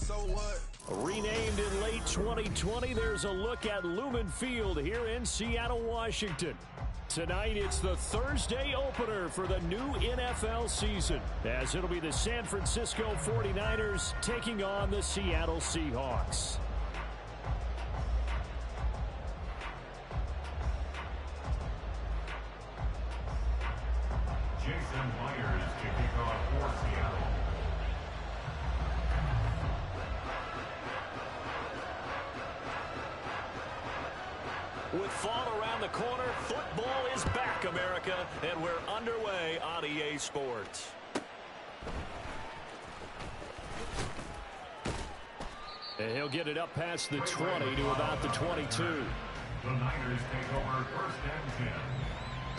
So what? Renamed in late 2020, there's a look at Lumen Field here in Seattle, Washington. Tonight, it's the Thursday opener for the new NFL season, as it'll be the San Francisco 49ers taking on the Seattle Seahawks. Jason Myers to kick off for Seattle. With fall around the corner, football is back, America, and we're underway on EA Sports. And he'll get it up past the 20 to about the 22. The Niners take over first and 10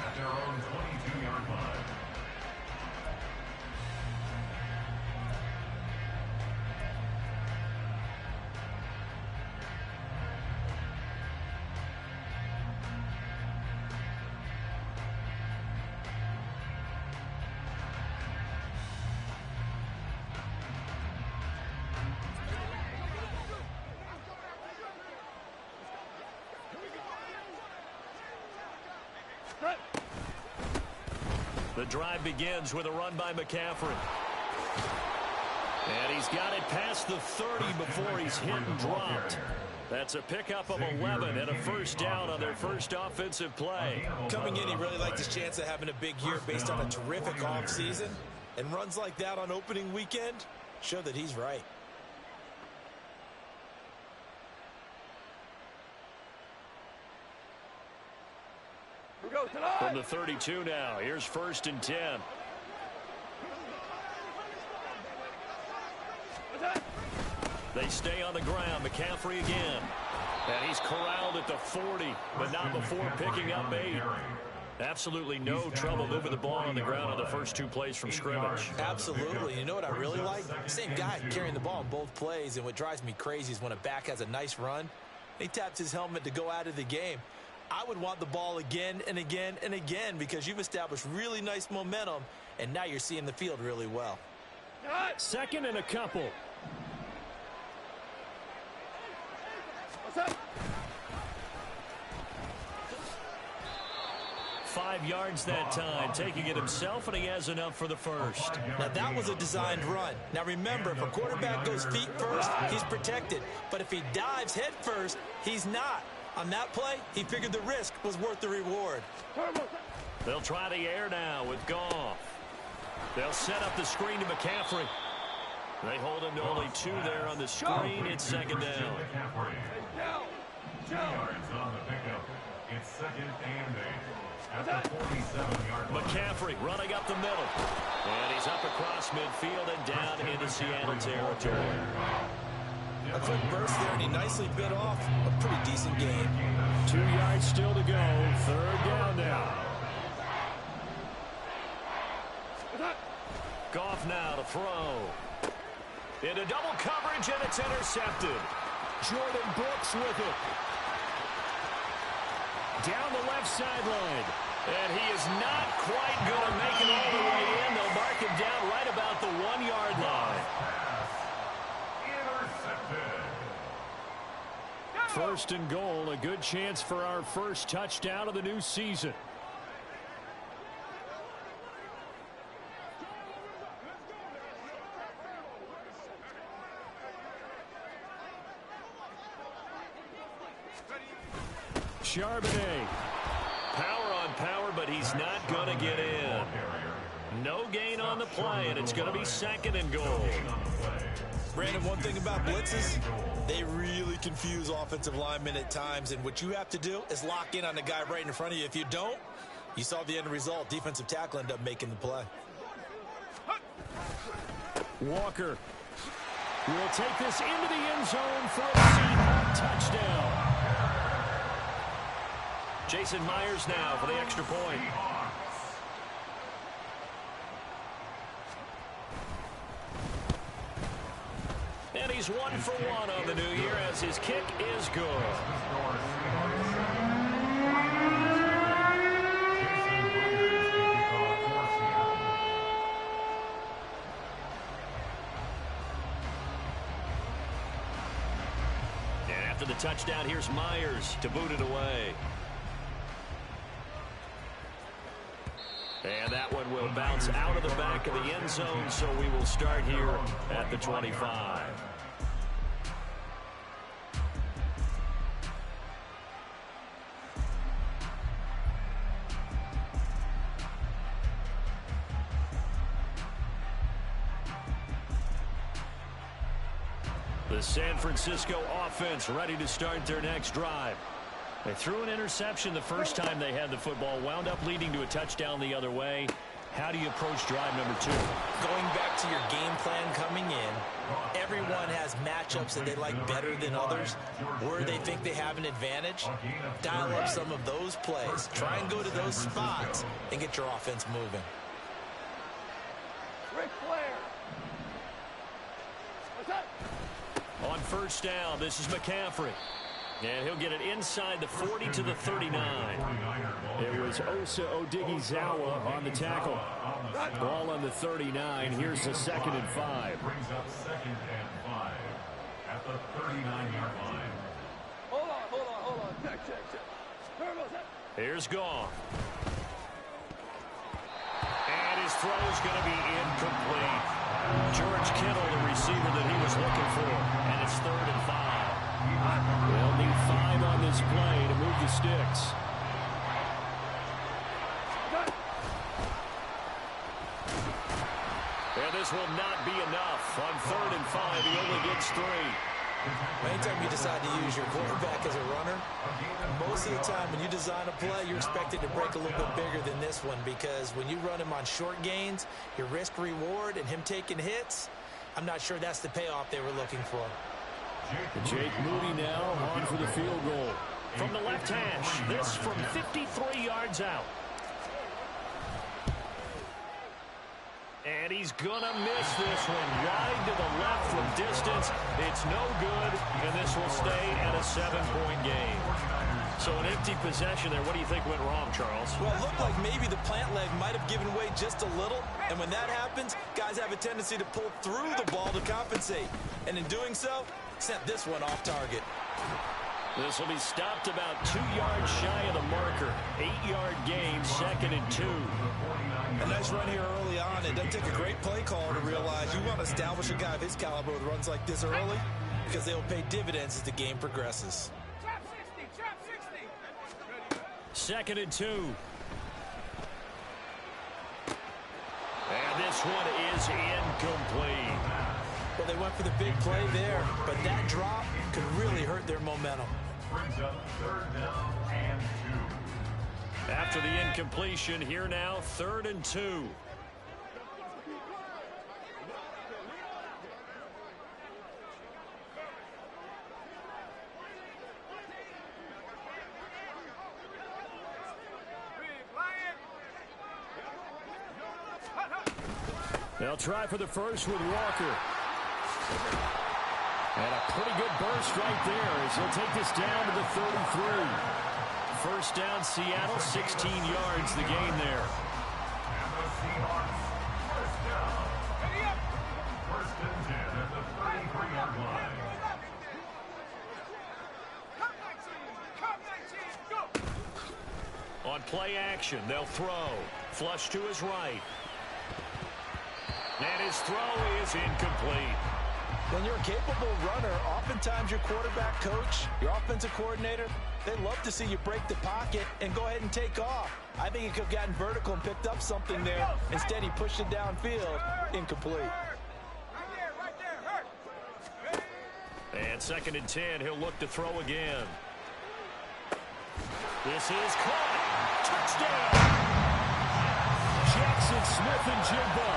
at their own 22-yard line. The drive begins with a run by McCaffrey. And he's got it past the 30 before he's hit and dropped. That's a pickup of 11 and a first down on their first offensive play. Coming in, he really liked his chance of having a big year based on a terrific offseason. And runs like that on opening weekend show that he's right. From the 32 now, here's first and 10. They stay on the ground. McCaffrey again. And he's corralled at the 40, but not before picking up 8. Absolutely no trouble moving the ball on the ground on the first 2 plays from scrimmage. Absolutely. You know what I really like? Same guy carrying the ball in both plays, and what drives me crazy is when a back has a nice run, he taps his helmet to go out of the game. I would want the ball again and again and again because you've established really nice momentum, and now you're seeing the field really well. Second and a couple. What's up? 5 yards that time, taking it himself, and he has enough for the first. Now, that was a designed run. Now, remember, if a quarterback goes feet first, he's protected. But if he dives head first, he's not. On that play, he figured the risk was worth the reward. They'll try the air now with Goff. They'll set up the screen to McCaffrey. They hold him to only 2 there on the screen. It's second down. 2 yards on the pickup. It's second and 8 at the 47-yard line. McCaffrey running up the middle. And he's up across midfield and down into Seattle territory. A quick burst there, and he nicely bit off a pretty decent gain. 2 yards still to go. Third down now. Goff now to throw. Into double coverage, and it's intercepted. Jordan Brooks with it. Down the left sideline. And he is not quite going to make it all the way in. They'll mark him down right about the 1-yard line. First and goal, a good chance for our first touchdown of the new season. Charbonnet. Power on power, but he's not going to get in. No gain on the play, and it's going to be second and goal. Brandon, one thing about blitzes, they really confuse offensive linemen at times, and what you have to do is lock in on the guy right in front of you. If you don't, you saw the end result. Defensive tackle ended up making the play. Walker will take this into the end zone for a Seahawk touchdown. Jason Myers now for the extra point. And he's 1 for 1 on the new year as his kick is good. after the touchdown, here's Myers to boot it away. And that one will bounce out of the back of the end zone, so we will start here at the 25. The San Francisco offense ready to start their next drive. They threw an interception the first time they had the football, wound up leading to a touchdown the other way. How do you approach drive number 2? Going back to your game plan coming in, everyone has matchups that they like better than others, where they think they have an advantage. Dial up some of those plays. Try and go to those spots and get your offense moving. Ric Flair. What's up? On first down, this is McCaffrey. And he'll get it inside the 40 to the 39. It was Osa Odighizuwa on the tackle. Ball on the 39. Here's the 2nd and 5. Brings up 2nd and 5 at the 39-yard line. Hold on. Check. Turbo set. Here's Goff. And his throw is going to be incomplete. George Kittle, the receiver that he was looking for. And it's 3rd and 5. They'll need 5 on this play to move the sticks. And this will not be enough. On 3rd and 5, he only gets 3. Anytime you decide to use your quarterback as a runner, most of the time when you design a play, you're expected to break a little bit bigger than this one, because when you run him on short gains, your risk-reward and him taking hits, I'm not sure that's the payoff they were looking for. Jake Moody now on for the field goal. From the left hash, this from 53 yards out. And he's going to miss this one wide to the left from distance. It's no good, and this will stay at a 7-point game. So an empty possession there. What do you think went wrong, Charles? Well, it looked like maybe the plant leg might have given way just a little, and when that happens, guys have a tendency to pull through the ball to compensate. And in doing so, sent this one off target. This will be stopped about 2 yards shy of the marker. 8-yard gain, 2nd and 2. A nice run here early on. It doesn't take a great play caller to realize you want to establish a guy of his caliber with runs like this early, because they'll pay dividends as the game progresses. Trap 60. 2nd and 2. And this one is incomplete. Well, they went for the big play there, but that drop could really hurt their momentum. Brings up 3rd down and 2. After the incompletion, here now, 3rd and 2. They'll try for the first with Walker. And a pretty good burst right there as he'll take this down to the 33. First down, Seattle, 16 yards, the gain there. And the Seahawks, first down. First and 10 at the 33-yard line. On play action, they'll throw. Flush to his right. And his throw is incomplete. When you're a capable runner, oftentimes your quarterback coach, your offensive coordinator, they love to see you break the pocket and go ahead and take off. I think he could have gotten vertical and picked up something there. Instead, he pushed it downfield. Incomplete. Right there. And 2nd and 10, he'll look to throw again. This is caught. Touchdown. Jackson Smith-Njigba,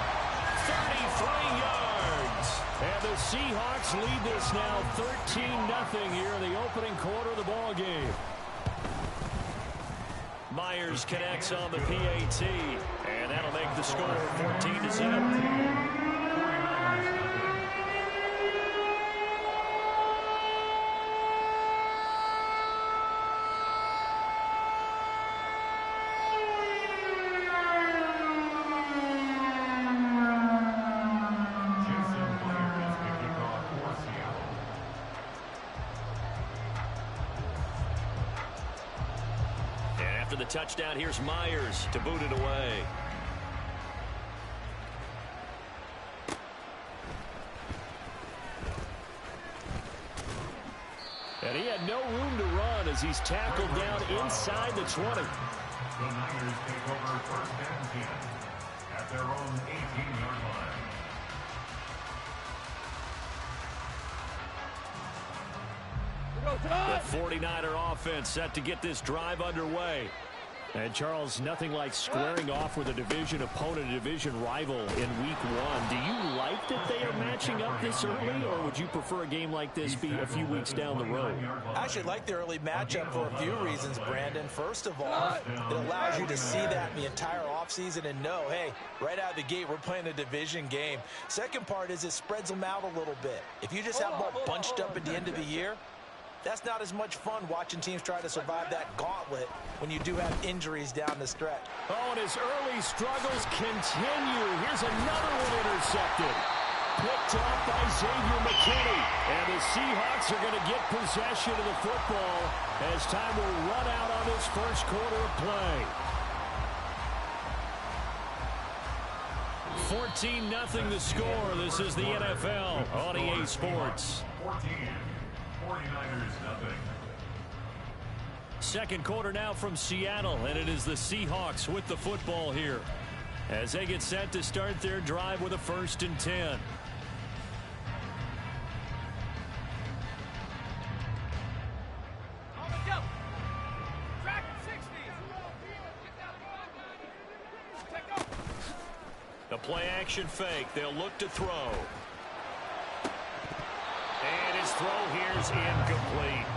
33 yards. And the Seahawks lead this now 13-0 here in the opening quarter of the ball game. Myers connects on the PAT, and that'll make the score 14-0. after the touchdown. Here's Myers to boot it away. And he had no room to run as he's tackled down inside the 20. The Niners take over first and 10 at their own 18-yard line. The 49er offense set to get this drive underway. And, Charles, nothing like squaring off with a division opponent, a division rival in Week 1. Do you like that they are matching up this early, or would you prefer a game like this be a few weeks down the road? I actually like the early matchup for a few reasons, Brandon. First of all, it allows you to see that in the entire offseason and know, hey, right out of the gate, we're playing a division game. Second part is it spreads them out a little bit. If you just have them all bunched up at the end of the year, that's not as much fun watching teams try to survive that gauntlet when you do have injuries down the stretch. Oh, and his early struggles continue. Here's another one intercepted. Picked off by Xavier McKinney. And the Seahawks are going to get possession of the football as time will run out on this first quarter of play. 14-0 the score. This is the NFL on EA Sports. 14. 49ers nothing. Second quarter now from Seattle, and it is the Seahawks with the football here as they get set to start their drive with a 1st and 10. The play action fake. They'll look to throw. And his throw here's incomplete.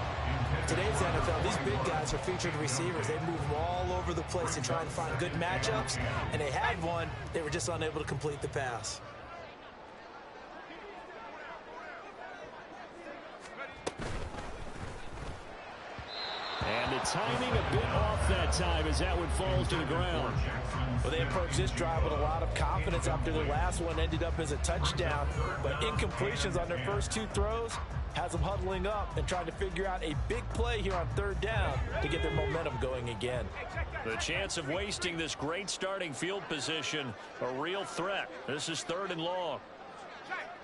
Today's NFL, these big guys are featured receivers. They move them all over the place and try and find good matchups. And they had one. They were just unable to complete the pass. And the timing a bit off that time as that one falls to the ground. Well, they approached this drive with a lot of confidence after their last one ended up as a touchdown. But incompletions on their first 2 throws has them huddling up and trying to figure out a big play here on 3rd down to get their momentum going again. The chance of wasting this great starting field position, a real threat. This is 3rd and long.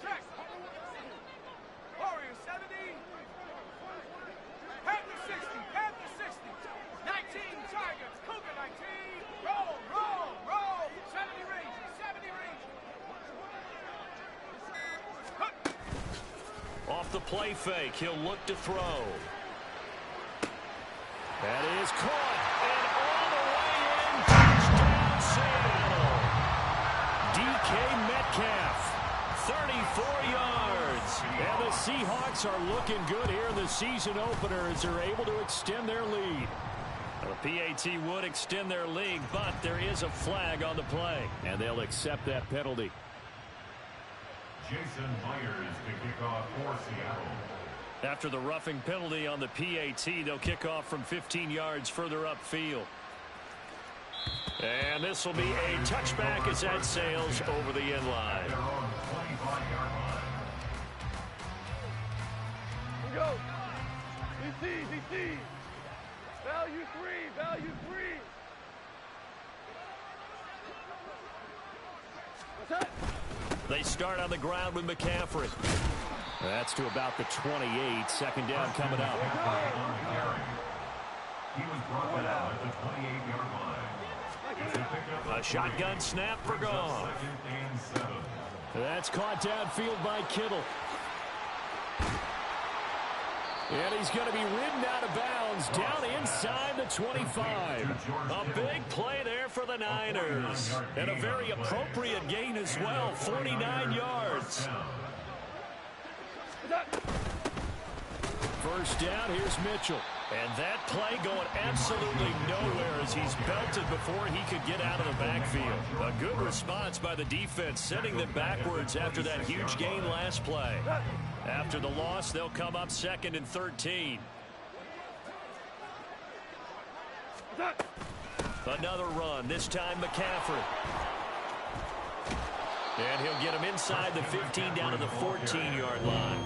Check. Warriors 70. Panther 60. Panther 60. 19 Tigers. Cougar 19. Roll. 70 range. 70 range. Off the play fake, he'll look to throw. That is caught, and all the way in, touchdown Seattle. DK Metcalf, 34 yards. And the Seahawks are looking good here in the season opener as they're able to extend their lead. The PAT would extend their lead, but there is a flag on the play, and they'll accept that penalty. Jason Myers to kick off for Seattle. After the roughing penalty on the PAT, they'll kick off from 15 yards further upfield. And this will be a touchback as that sails over the end line. Their own 25-yard line. Here we go. DC. Value 3. What's that? They start on the ground with McCaffrey. That's to about the 28. Second down coming up. He was brought down at the 28-yard line. A shotgun snap for Goff. 2nd and 7. That's caught downfield by Kittle. And he's going to be ridden out of bounds down inside the 25. A big play there for the Niners. And a very appropriate gain as well, 49 yards. First down, here's Mitchell. And that play going absolutely nowhere as he's belted before he could get out of the backfield. A good response by the defense, sending them backwards after that huge gain last play. After the loss, they'll come up 2nd and 13. Another run, this time McCaffrey. And he'll get him inside the 15 down to the 14-yard line.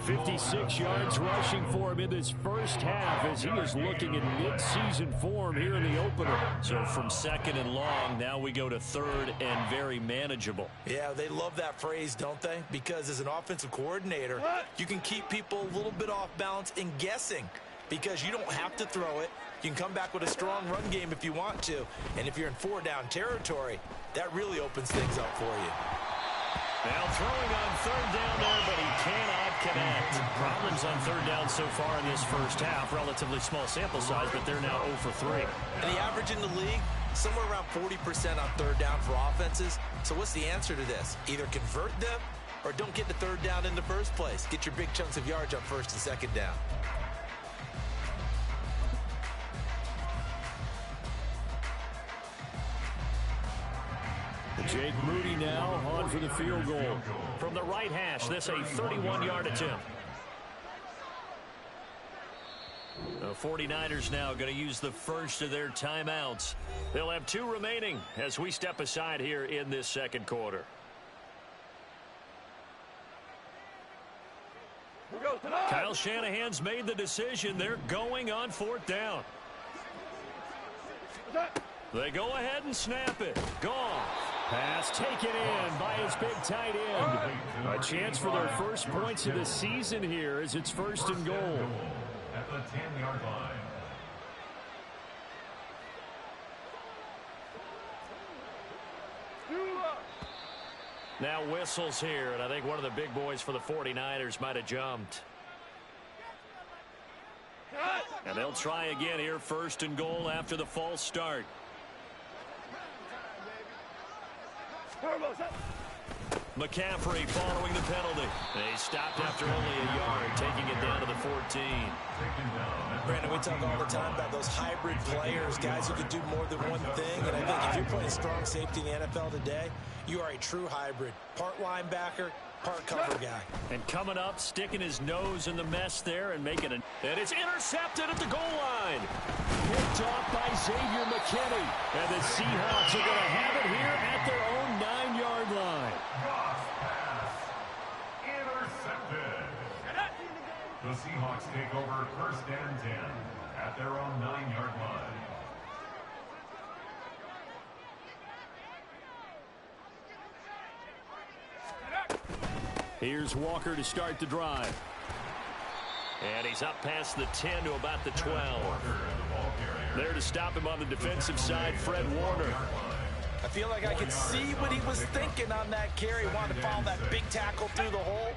56 yards rushing for him in this first half as he is looking in mid-season form here in the opener. So from second and long, now we go to third and very manageable. Yeah, they love that phrase, don't they? Because as an offensive coordinator, you can keep people a little bit off balance and guessing because you don't have to throw it. You can come back with a strong run game if you want to. And if you're in 4-down territory, that really opens things up for you. Now throwing on third down there, but he cannot connect. Problems on third down so far in this first half. Relatively small sample size, but they're now 0 for 3. And the average in the league, somewhere around 40% on third down for offenses. So what's the answer to this? Either convert them or don't get the third down in the first place. Get your big chunks of yards on first and second down. Jake Moody now on for the field goal. From the right hash, this a 31-yard attempt. The 49ers now going to use the first of their timeouts. They'll have 2 remaining as we step aside here in this second quarter. Kyle Shanahan's made the decision. They're going on 4th down. They go ahead and snap it. Gone. Pass taken in by his big tight end. A chance for their first points of the season here as it's 1st and goal. At the 10-yard line. Now whistles here, and I think one of the big boys for the 49ers might have jumped. And they'll try again here, 1st and goal after the false start. McCaffrey following the penalty. They stopped after only a yard, taking it down to the 14. Brandon, we talk all the time about those hybrid players, guys who can do more than one thing. And I think if you're playing strong safety in the NFL today, you are a true hybrid. Part linebacker, part cover guy. And coming up, sticking his nose in the mess there and making it. And it's intercepted at the goal line. Picked off by Xavier McKinney. And the Seahawks are going to have it here at their own 9-yard line. Goss pass. Intercepted. The Seahawks take over 1st and 10 at their own 9-yard line. Here's Walker to start the drive. And he's up past the 10 to about the 12. There to stop him on the defensive side, Fred Warner. I feel like I could see what he was thinking on that carry. Wanted to follow that big tackle through the hole.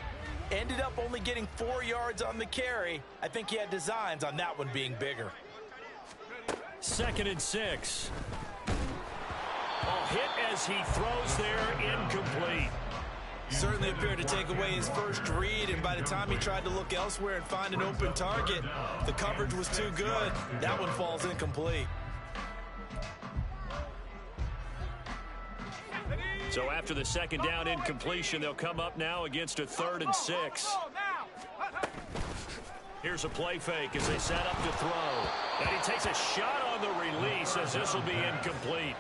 Ended up only getting 4 yards on the carry. I think he had designs on that one being bigger. 2nd and 6. A hit as he throws there, incomplete. Certainly appeared to take away his first read, and by the time he tried to look elsewhere and find an open target, the coverage was too good. That one falls incomplete. So after the 2nd down incompletion, they'll come up now against a 3rd and 6. Here's a play fake as they set up to throw. And he takes a shot on the release as this will be incomplete.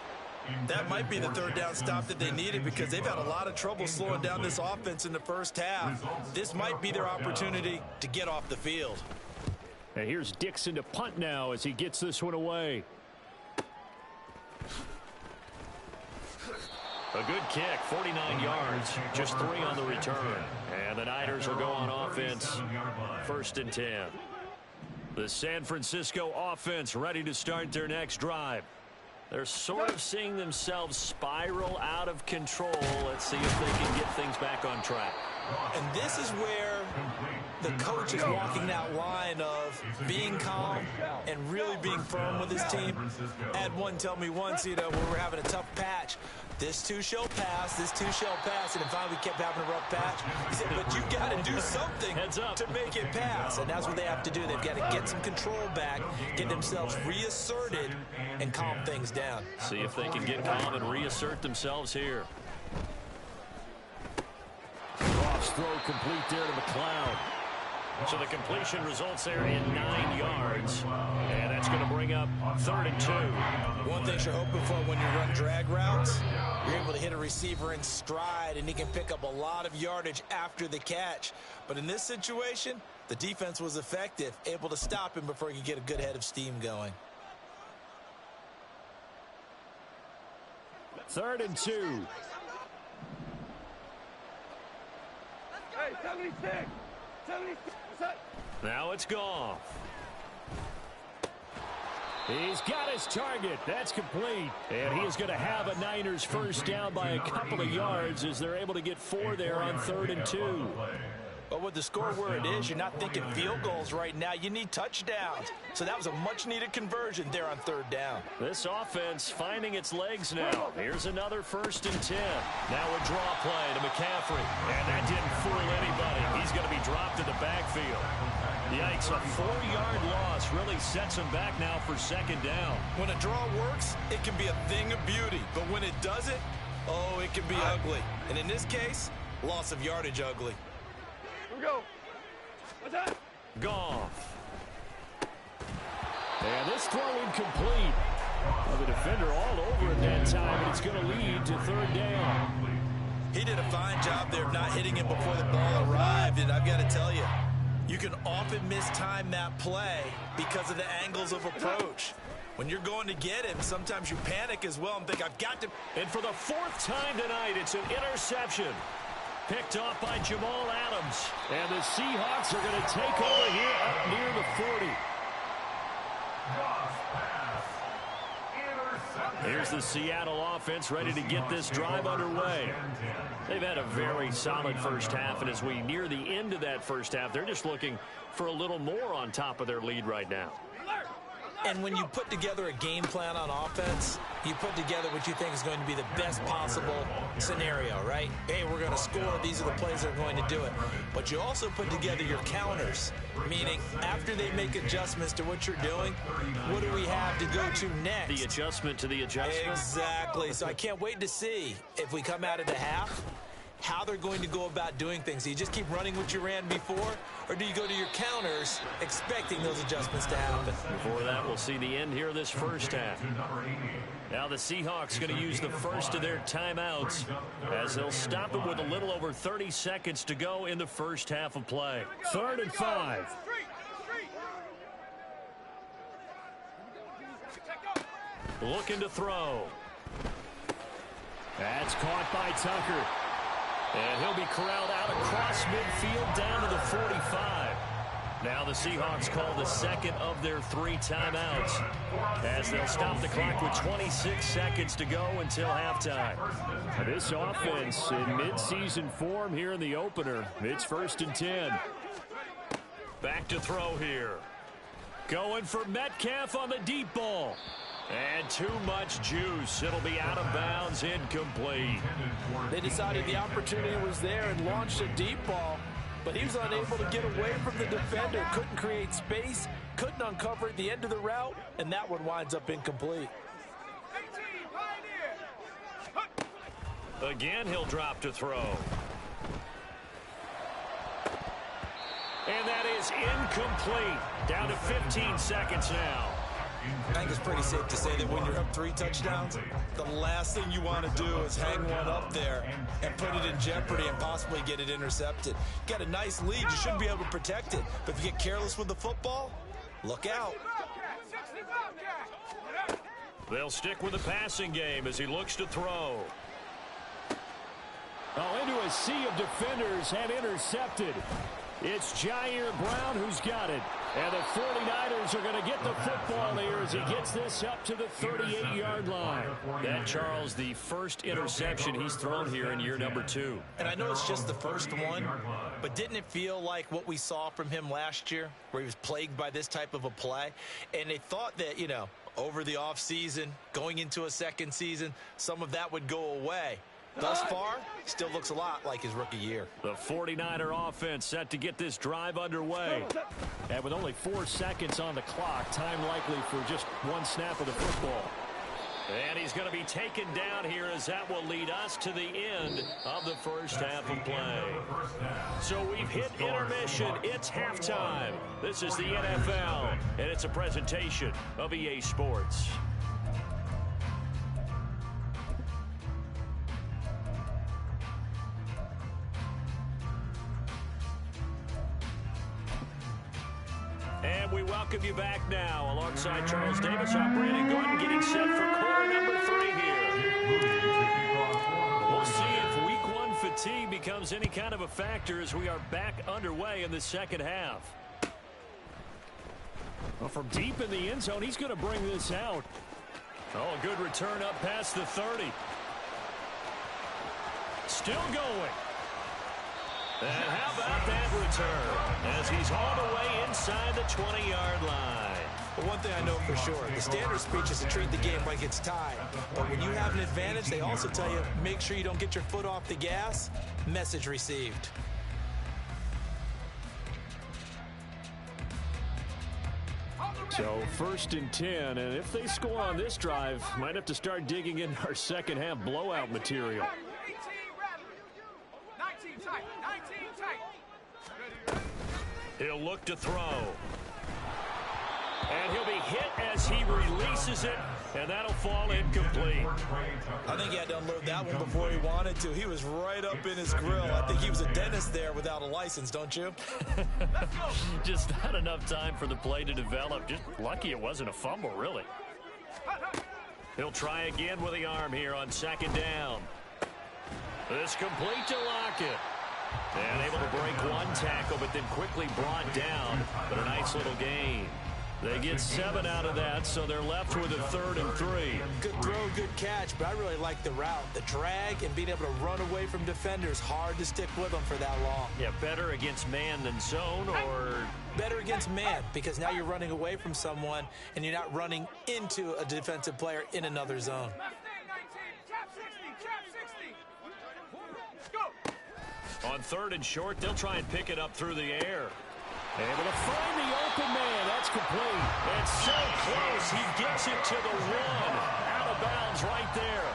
That might be the 3rd down stop that they needed because they've had a lot of trouble slowing down this offense in the first half. This might be their opportunity to get off the field. And here's Dixon to punt now as he gets this one away. A good kick, 49 yards, just 3 on the return. And the Niners will go on offense, 1st and 10. The San Francisco offense ready to start their next drive. They're sort of seeing themselves spiral out of control. Let's see if they can get things back on track. And this is where the coach is walking that line of being calm and really being firm with his team. I had one tell me once, when we're having a tough patch, this too shall pass, this too shall pass. And finally we kept having a rough patch. He said, but you got to do something to make it pass. And that's what they have to do. They've got to get some control back, get themselves reasserted, and calm things down. See if they can get calm and reassert themselves here. Goff's throw complete there to McLeod. So the completion results there in 9 yards. And that's going to bring up 3rd and 2. One thing you're hoping for when you run drag routes, you're able to hit a receiver in stride, and he can pick up a lot of yardage after the catch. But in this situation, the defense was effective, able to stop him before he could get a good head of steam going. 3rd and 2. Hey, 76! 76! Now it's Goff. He's got his target. That's complete. And he is going to have a Niners first down by a couple of yards as they're able to get 4 there on 3rd and 2. But with the score where it is, you're not thinking field goals right now. You need touchdowns. So that was a much-needed conversion there on 3rd down. This offense finding its legs now. Here's another 1st and 10. Now a draw play to McCaffrey. And that didn't fool anybody. He's going to be dropped in the backfield. Yikes, a 4-yard loss really sets him back now for 2nd down. When a draw works, it can be a thing of beauty. But when it doesn't, oh, it can be ugly. And in this case, loss of yardage ugly. Here we go. What's that? Goff. And this throw incomplete. Well, the defender all over it that time, and it's going to lead to 3rd down. He did a fine job there of not hitting him before the ball arrived, and I've got to tell you, you can often mistime that play because of the angles of approach. When you're going to get him, sometimes you panic as well and think, I've got to. And for the 4th time tonight, it's an interception. Picked off by Jamal Adams. And the Seahawks are going to take over here up near the 40. Here's the Seattle offense ready to get this drive underway. They've had a very solid first half, and as we near the end of that first half, they're just looking for a little more on top of their lead right now. And when you put together a game plan on offense, you put together what you think is going to be the best possible scenario, right? Hey, we're going to score. These are the plays that are going to do it. But you also put together your counters, meaning after they make adjustments to what you're doing, what do we have to go to next? The adjustment to the adjustment? Exactly. So I can't wait to see if we come out of the half, how they're going to go about doing things. Do you just keep running what you ran before, or do you go to your counters expecting those adjustments to happen? Before that, we'll see the end here of this first half. Now the Seahawks going to use the first of their timeouts as they'll stop it with a little over 30 seconds to go in the first half of play. 3rd and 5. Looking to throw. That's caught by Tucker. And he'll be corralled out across midfield down to the 45. Now the Seahawks call the 2nd of their 3 timeouts as they'll stop the clock with 26 seconds to go until halftime. This offense in mid-season form here in the opener. It's 1st and 10. Back to throw here. Going for Metcalf on the deep ball. And too much juice. It'll be out of bounds, incomplete. They decided the opportunity was there and launched a deep ball, but he was unable to get away from the defender, couldn't create space, couldn't uncover at the end of the route, and that one winds up incomplete. 18, Pioneer. Again, he'll drop to throw. And that is incomplete. Down to 15 seconds now. I think it's pretty safe to say that when you're up 3 touchdowns, the last thing you want to do is hang one up there and put it in jeopardy and possibly get it intercepted. Get a nice lead, you should be able to protect it. But if you get careless with the football, look out. They'll stick with the passing game as he looks to throw. Oh, into a sea of defenders and intercepted. It's Jair Brown who's got it. And the 49ers are going to get the football here as he gets this up to the 38-yard line. That, Charles, the first interception he's thrown here in year number 2. And I know it's just the first one, but didn't it feel like what we saw from him last year, where he was plagued by this type of a play? And they thought that, you know, over the offseason, going into a second season, some of that would go away. Thus far, still looks a lot like his rookie year. The 49er offense set to get this drive underway. And with only 4 seconds on the clock, time likely for just one snap of the football. And he's going to be taken down here as that will lead us to the end of the first half of play. So we've hit intermission. It's halftime. This is the NFL, and it's a presentation of EA Sports. And we welcome you back now alongside Charles Davis. I'm Brandon Gordon getting set for quarter number 3 here. We'll see if week 1 fatigue becomes any kind of a factor as we are back underway in the second half. Well, from deep in the end zone, he's going to bring this out. Oh, a good return up past the 30. Still going. And how about that return as he's all the way inside the 20-yard line. But one thing I know for sure, the standard speech is to treat the game like it's tied. But when you have an advantage, they also tell you, make sure you don't get your foot off the gas. Message received. So 1st and 10, and if they score on this drive, might have to start digging in our second half blowout material. 18 19 tight. 19 tight. He'll look to throw. And he'll be hit as he releases it, and that'll fall incomplete. I think he had to unload that one before he wanted to. He was right up in his grill. I think he was a dentist there without a license, don't you? Just not enough time for the play to develop. Just lucky it wasn't a fumble, really. He'll try again with the arm here on 2nd down. This complete to Lockett. And able to break one tackle, but then quickly brought down. But a nice little gain. They get 7 out of that, so they're left with a 3rd and 3. Good throw, good catch, but I really like the route. The drag and being able to run away from defenders, hard to stick with them for that long. Yeah, better against man than zone, or... Better against man, because now you're running away from someone, and you're not running into a defensive player in another zone. Left thing, 19. Trap 60. Go. On 3rd and short, they'll try and pick it up through the air. Able to find the open man. That's complete. It's so close. He gets it to the 1. Out of bounds right there.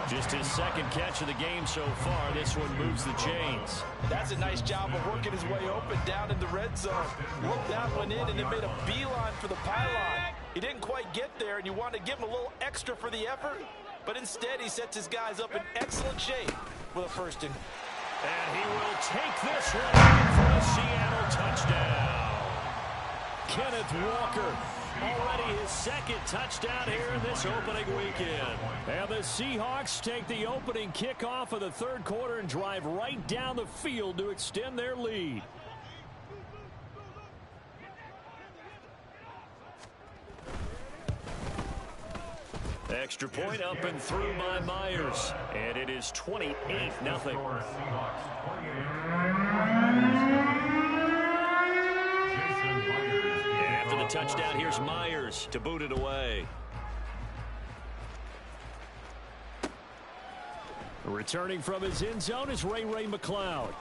Just his 2nd catch of the game so far. This one moves the chains. That's a nice job of working his way open down in the red zone. Looked that one in and then made a beeline for the pylon. He didn't quite get there, and you want to give him a little extra for the effort. But instead, he sets his guys up in excellent shape with a 1st and... And he will take this one for a Seattle touchdown. Kenneth Walker, already his 2nd touchdown here in this opening weekend. And the Seahawks take the opening kickoff of the 3rd quarter and drive right down the field to extend their lead. Extra point up and through by Myers. And it is 28-0. After the touchdown, here's Myers to boot it away. Returning from his end zone is Ray McCloud.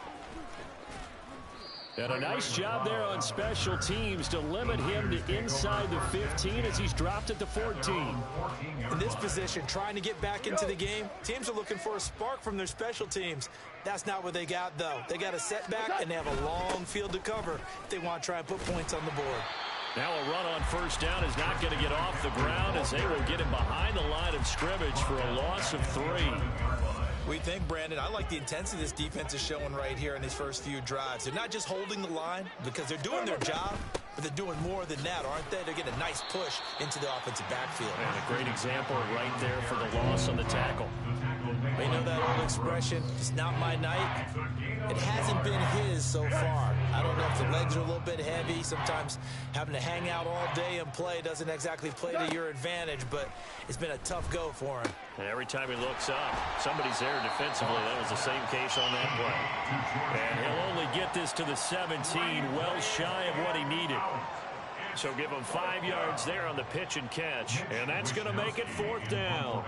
And a nice job there on special teams to limit him to inside the 15 as he's dropped at the 14. In this position, trying to get back into the game, teams are looking for a spark from their special teams. That's not what they got, though. They got a setback, and they have a long field to cover if they want to try and put points on the board. Now a run on 1st down is not going to get off the ground as they will get him behind the line of scrimmage for a loss of 3. What do you think, Brandon? I like the intensity this defense is showing right here in these first few drives. They're not just holding the line because they're doing their job, but they're doing more than that, aren't they? They're getting a nice push into the offensive backfield. And a great example right there for the loss on the tackle. They know that old expression, it's not my night. It hasn't been his so far. I don't know if the legs are a little bit heavy. Sometimes having to hang out all day and play doesn't exactly play to your advantage, but it's been a tough go for him. And every time he looks up, somebody's there defensively. That was the same case on that play. And he'll only get this to the 17, well shy of what he needed. So give him 5 yards there on the pitch and catch. And that's going to make it 4th down.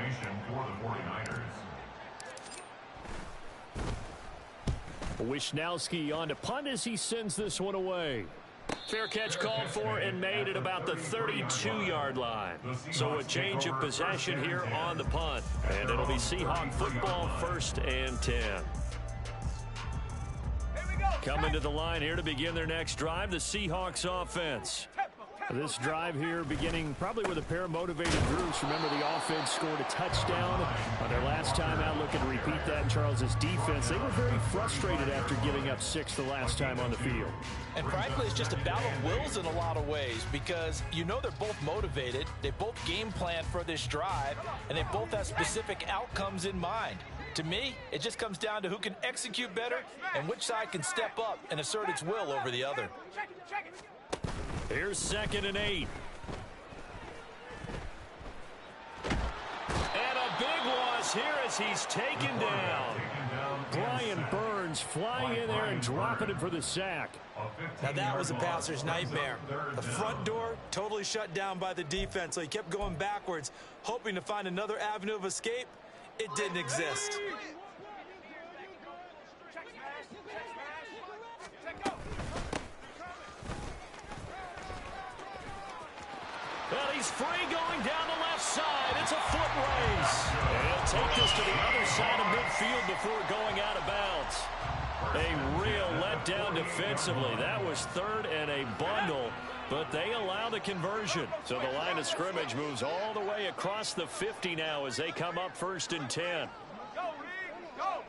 Wishnowski on to punt as he sends this one away. Fair catch called for and made at about the 32-yard line. So a change of possession here on the punt. And it'll be Seahawk football, 1st and 10. Coming to the line here to begin their next drive, the Seahawks offense. This drive here beginning probably with a pair of motivated groups. Remember, the offense scored a touchdown on their last time out. Looking to repeat that in Charles's defense. They were very frustrated after giving up 6 the last time on the field. And frankly, it's just a battle of wills in a lot of ways because you know they're both motivated. They both game plan for this drive, and they both have specific outcomes in mind. To me, it just comes down to who can execute better and which side can step up and assert its will over the other. Here's 2nd and 8. And a big loss here as he's taken down. Brian Burns flying in there and dropping it for the sack. Now that was a passer's nightmare. The front door totally shut down by the defense, so he kept going backwards, hoping to find another avenue of escape. It didn't exist. Well, he's free going down the left side. It's a foot race. And he'll take this to the other side of midfield before going out of bounds. A real letdown defensively. That was 3rd and a bundle, but they allow the conversion. So the line of scrimmage moves all the way across the 50 now as they come up 1st and 10. Go, Lee, go!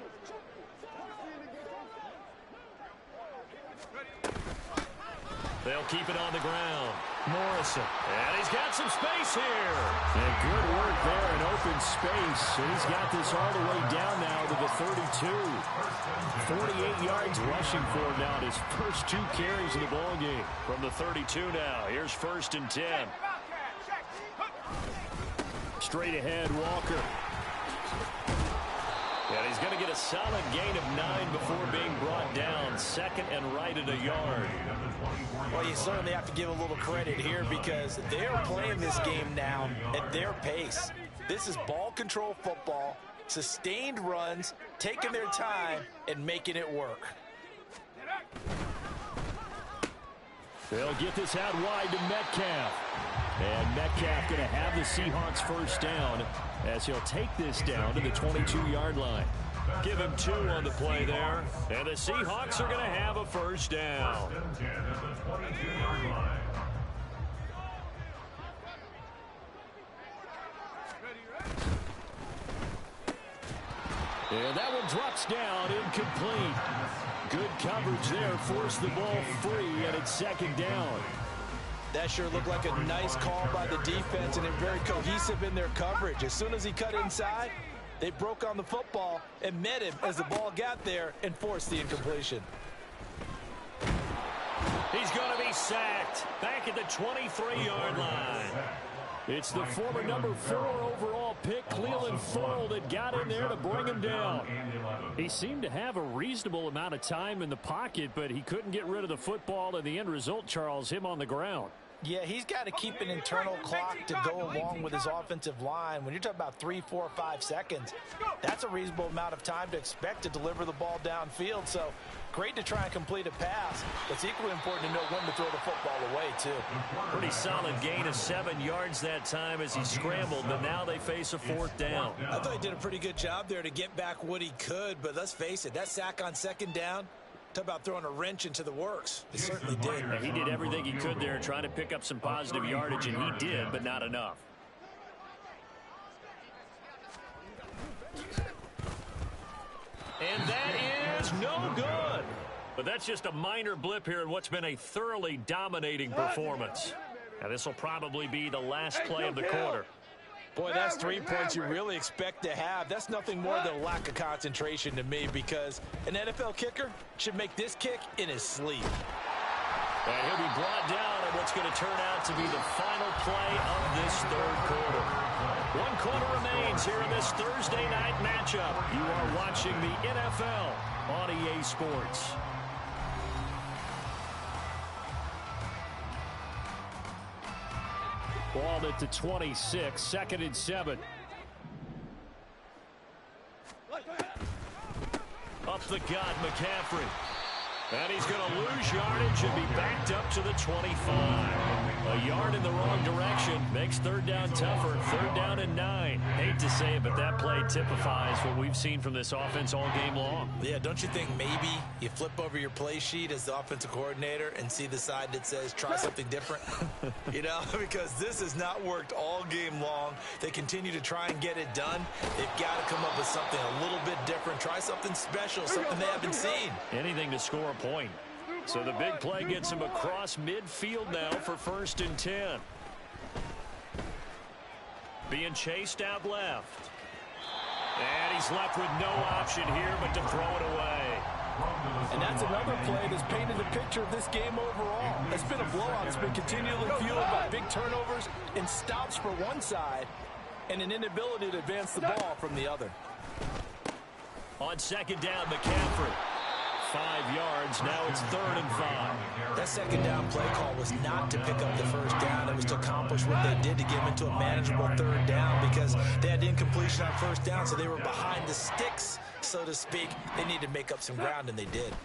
They'll keep it on the ground. Morrison. And he's got some space here. And good work there in open space. And he's got this all the way down now to the 32. 48 yards rushing for him now in his first 2 carries of the ball game. From the 32 now. Here's 1st and 10. Straight ahead, Walker. And he's going to get a solid gain of 9 before being brought down. 2nd and right at a yard. Well, you certainly have to give a little credit here because they're playing this game now at their pace. This is ball control football, sustained runs, taking their time, and making it work. They'll get this out wide to Metcalf. And Metcalf going to have the Seahawks first down as he'll take this down to the 22-yard line. Give him 2 on the play there. And the Seahawks are going to have a first down. And that one drops down, incomplete. Good coverage there, forced the ball free, and it's 2nd down. That sure looked like a nice call by the defense, and they're very cohesive in their coverage. As soon as he cut inside, they broke on the football and met him as the ball got there and forced the incompletion. He's going to be sacked back at the 23-yard line. It's the former number 4 overall pick, Cleveland Ferrell, that got in there to bring him down. He seemed to have a reasonable amount of time in the pocket, but he couldn't get rid of the football, and the end result, Charles, him on the ground. Yeah, he's got to keep an internal clock to go along with his offensive line. When you're talking about 3, 4, 5 seconds, that's a reasonable amount of time to expect to deliver the ball downfield. So great to try and complete a pass. It's equally important to know when to throw the football away, too. Pretty solid gain of 7 yards that time as he scrambled, but now they face a 4th down. I thought he did a pretty good job there to get back what he could, but let's face it, that sack on 2nd down, talk about throwing a wrench into the works. He certainly did. He did everything he could there trying to pick up some positive yardage, and he did, but not enough. And that is no good. But that's just a minor blip here in what's been a thoroughly dominating performance. Now this will probably be the last play of the quarter. Boy, that's 3 points you really expect to have. That's nothing more than a lack of concentration to me because an NFL kicker should make this kick in his sleep. And he'll be brought down on what's going to turn out to be the final play of this 3rd quarter. 1 quarter remains here in this Thursday night matchup. You are watching the NFL on EA Sports. Ball at the 26, 2nd and 7. Up the gut, McCaffrey. And he's going to lose yardage and be backed up to the 25. A yard in the wrong direction makes third down tougher. Third down and 9. Hate to say it, but that play typifies what we've seen from this offense all game long. Yeah, don't you think maybe you flip over your play sheet as the offensive coordinator and see the side that says try something different? You know, because this has not worked all game long. They continue to try and get it done. They've got to come up with something a little bit different. Try something special, something they haven't seen. Anything to score a point. So the big play gets him across midfield now for 1st and 10. Being chased out left. And he's left with no option here but to throw it away. And that's another play that's painted the picture of this game overall. It's been a blowout. It's been continually fueled by big turnovers and stops for one side and an inability to advance the ball from the other. On 2nd down, McCaffrey. 5 yards. Now it's 3rd and 5. That 2nd down play call was not to pick up the 1st down. It was to accomplish what they did to get them into a manageable 3rd down because they had incompletion on 1st down, so they were behind the sticks, so to speak. They needed to make up some ground, and they did.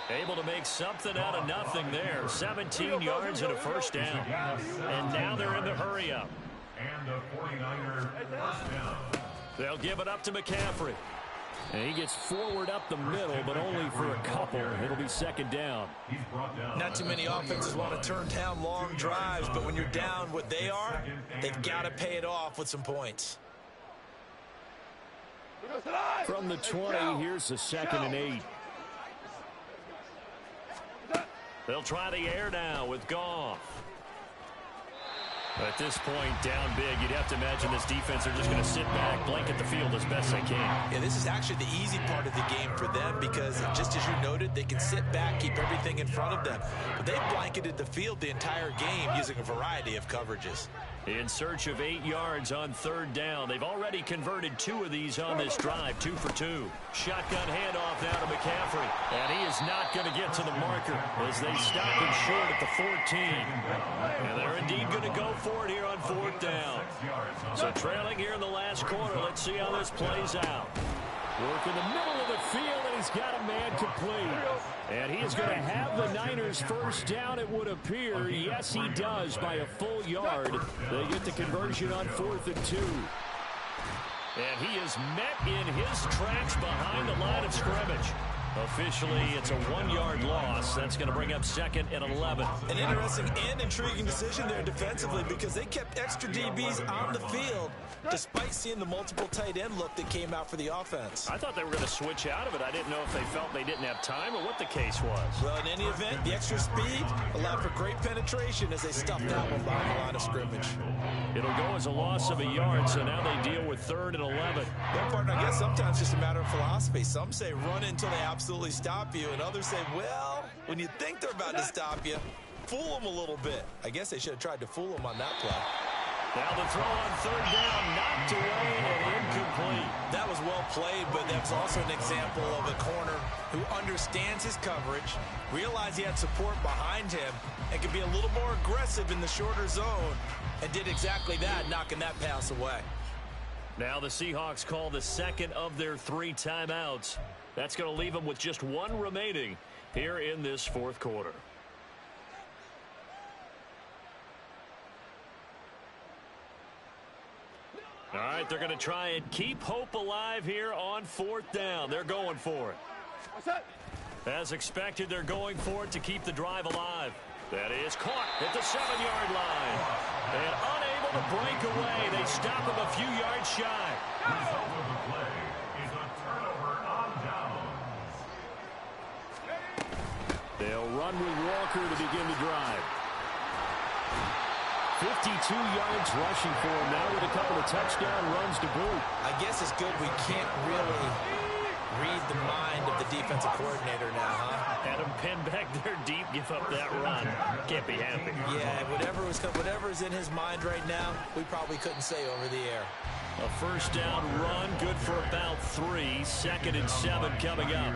Able to make something out of nothing there. 17 yards and a 1st down. And now they're in the hurry up. And the 49ers first down. They'll give it up to McCaffrey. And he gets forward up the middle, but only for a couple. It'll be 2nd down. He's brought down. Not too many offenses want to turn down long drives, but when you're down what they are, they've got to pay it off with some points. From the 20, here's the 2nd and 8. They'll try the air now with Goff. At this point, down big, you'd have to imagine this defense are just going to sit back, blanket the field as best they can. Yeah, this is actually the easy part of the game for them because just as you noted, they can sit back, keep everything in front of them. But they've blanketed the field the entire game using a variety of coverages. In search of 8 yards on 3rd down. They've already converted 2 of these on this drive, 2 for 2. Shotgun handoff now to McCaffrey. And he is not going to get to the marker as they stop him short at the 14. And they're indeed going to go for it here on 4th down. So trailing here in the last quarter. Let's see how this plays out. Work in the middle of the field, and he's got a man complete. And he is going to have the Niners 1st down, it would appear. Yes, he does, by a full yard. They get the conversion on 4th and 2. And he is met in his tracks behind the line of scrimmage. Officially, it's a 1-yard loss. That's going to bring up 2nd and 11. An interesting and intriguing decision there defensively because they kept extra DBs on the field despite seeing the multiple tight end look that came out for the offense. I thought they were going to switch out of it. I didn't know if they felt they didn't have time or what the case was. Well, in any event, the extra speed allowed for great penetration as they stuffed that one behind the line of scrimmage. It'll go as a loss of a yard, so now they deal with 3rd and 11. That part, I guess, sometimes just a matter of philosophy. Some say run until they absolutely stop you, and others say, well, when you think they're about to stop you, fool them a little bit. I guess they should have tried to fool them on that play. Now the throw on 3rd down, knocked away and incomplete. That was well played, but that's also an example of a corner who understands his coverage, realized he had support behind him, and could be a little more aggressive in the shorter zone, and did exactly that, knocking that pass away. Now the Seahawks call the 2nd of their 3 timeouts. That's going to leave them with just 1 remaining here in this 4th quarter. All right, they're going to try and keep hope alive here on 4th down. They're going for it. As expected, they're going for it to keep the drive alive. That is caught at the 7-yard line. And unable to break away. They stop him a few yards shy. The play is a turnover on downs. They'll run with Walker to begin the drive. 52 yards rushing for him now with a couple of touchdown runs to boot. I guess it's good we can't really read the mind of the defensive coordinator now, huh? Adam Penn back there deep, give up that run. Can't be happy. Yeah, whatever is in his mind right now, we probably couldn't say over the air. A 1st down run, good for about 3. 2nd and 7 coming up.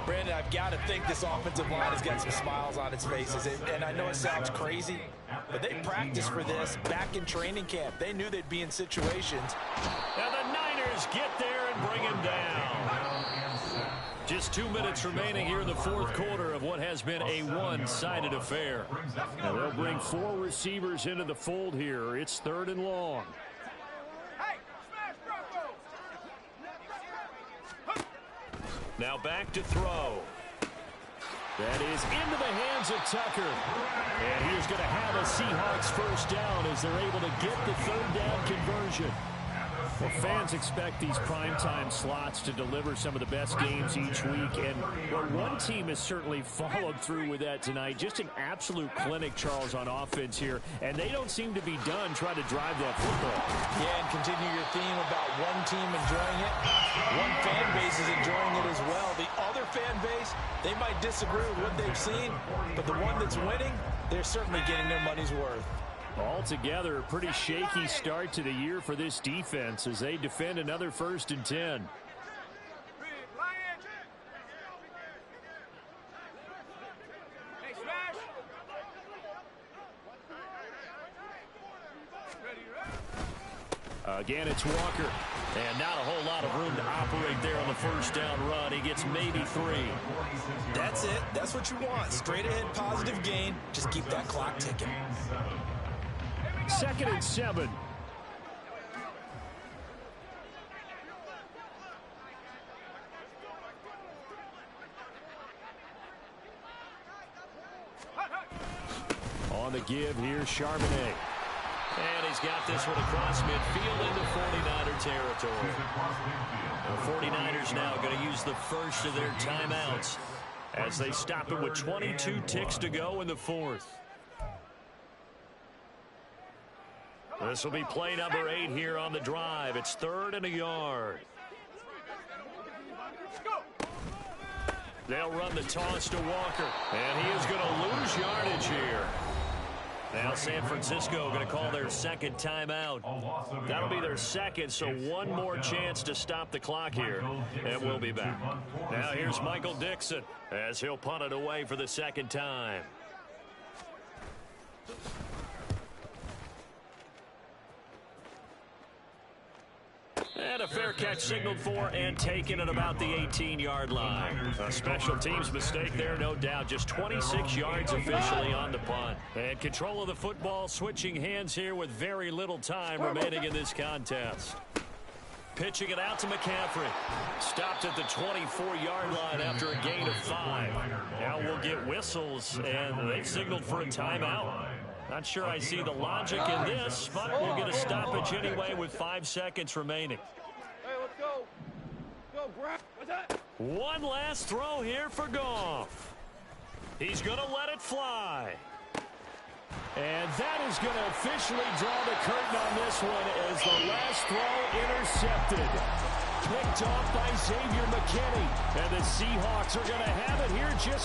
Brandon, I've got to think this offensive line has got some smiles on its faces. And I know it sounds crazy, but they practiced for this back in training camp. They knew they'd be in situations. Now the Niners Buccaneers get there and bring him down. Just 2 minutes remaining here in the fourth quarter of what has been a one-sided affair. Now they'll bring 4 receivers into the fold here. It's 3rd and long. Hey, smash Bronco! Now back to throw. That is into the hands of Tucker. And he's going to have a Seahawks first down as they're able to get the 3rd down conversion. Well, fans expect these primetime slots to deliver some of the best games each week, and well, one team has certainly followed through with that tonight. Just an absolute clinic, Charles, on offense here, and they don't seem to be done trying to drive that football. Yeah, and continue your theme about one team enjoying it. One fan base is enjoying it as well. The other fan base, they might disagree with what they've seen, but the one that's winning, they're certainly getting their money's worth. Altogether, a pretty shaky start to the year for this defense as they defend another 1st and 10. Hey, smash! Again, it's Walker. And not a whole lot of room to operate there on the first down run. He gets maybe 3. That's it. That's what you want. Straight ahead, positive gain. Just keep that clock ticking. 2nd and 7. On the give here, Charbonnet. And he's got this one across midfield into 49er territory. The 49ers now going to use the first of their timeouts as they stop it with 22 ticks to go in the 4th. This will be play number 8 here on the drive. It's 3rd and a yard. They'll run the toss to Walker, and he is going to lose yardage here. Now San Francisco going to call their 2nd timeout. That'll be their 2nd, so one more chance to stop the clock here, and we'll be back. Now here's Michael Dixon as he'll punt it away for the 2nd time. And a fair catch signaled for and taken at about the 18-yard line. A special teams mistake there, no doubt. Just 26 yards officially on the punt. And control of the football switching hands here with very little time remaining in this contest. Pitching it out to McCaffrey. Stopped at the 24-yard line after a gain of 5. Now we'll get whistles, and they've signaled for a timeout. Not sure I see the logic in this, but we'll get a stoppage anyway with 5 seconds remaining. Hey, let's go. Go, Brad. What's that? One last throw here for Goff. He's going to let it fly. And that is going to officially draw the curtain on this one as the last throw intercepted. Picked off by Xavier McKinney. And the Seahawks are going to have it here just